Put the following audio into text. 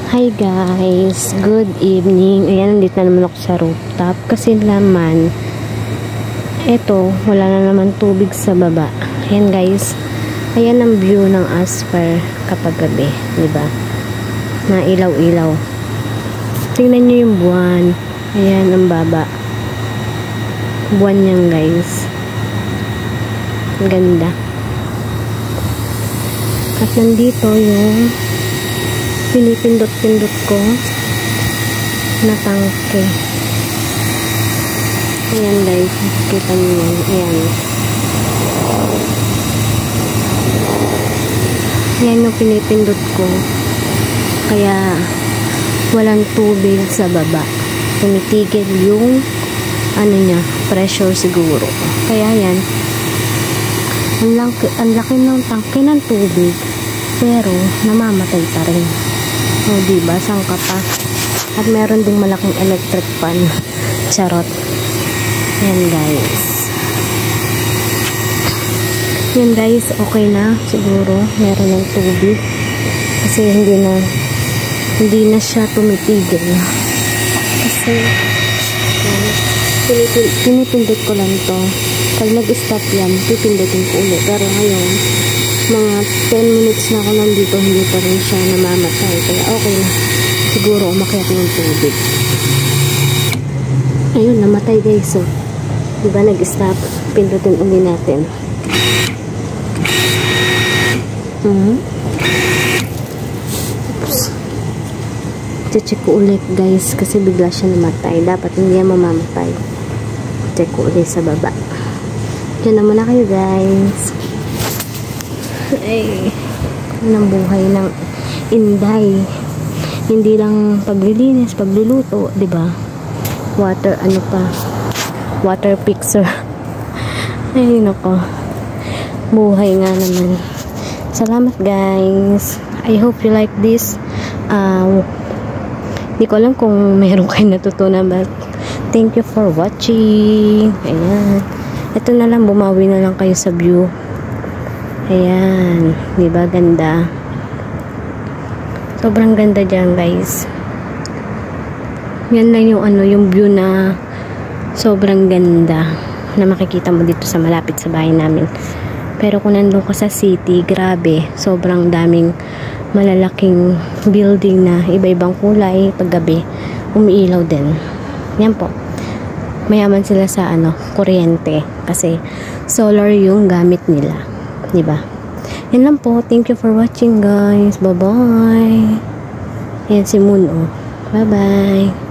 Hi guys, good evening. Ayan, nandito na naman ako sa rooftop kasi naman wala na naman tubig sa baba. Ayan guys, ayan ang view ng Aspar kapag gabi, diba? Na ilaw-ilaw. Tingnan nyo yung buwan. Ayan ang baba. Buwan yan guys. Ganda. At nandito yung pinipindot-pindot ko na tangke. Ayan guys, kita nyo yan. Ayan. Ayan yung pinipindot ko. Kaya walang tubig sa baba. Tumitigil yung pressure siguro. Kaya yan, ang laki ng tangke ng tubig, pero namamatay pa rin. O diba, sangka pa. At meron ding malaking electric fan. Charot. Yan guys. Yan guys, okay na siguro. Meron ng tubig. Kasi hindi na siya tumitigil. Kasi pinipindot ko lang to. Pag nag-stop yan, pipindutin ko ulit. Pero ngayon, mga 10 minutes na ako nandito, hindi pa rin siya namamatay. Kaya okay na. Siguro umakyat ng tubig. Ayun, namatay guys. So, diba nag-stop? Pindutin ulit natin. Oops. Check ko ulit guys kasi bigla siya namatay. Dapat hindi yan mamamatay. Check ko ulit sa baba. Diyan na muna kayo guys. Ay, ng buhay ng Inday. Hindi lang paglilinis, pagluluto, 'di ba? Water water fixer. Ay nako. Buhay nga naman. Salamat guys. I hope you like this. Di ko alam kung meron kayo natutunan, but thank you for watching. Ayan. Ito na lang, bumawi na lang kayo sa view. Ayan, diba ganda? Sobrang ganda dyan guys. Yan lang yung view na sobrang ganda na makikita mo dito sa malapit sa bahay namin. Pero kung nandun ka sa city, grabe, sobrang daming malalaking building na iba-ibang kulay. Paggabi, umiilaw din. Yan po. Mayaman sila sa kuryente kasi solar yung gamit nila. Diba? Yan lang po. Thank you for watching guys. Bye-bye. Yan si Moon. Bye-bye.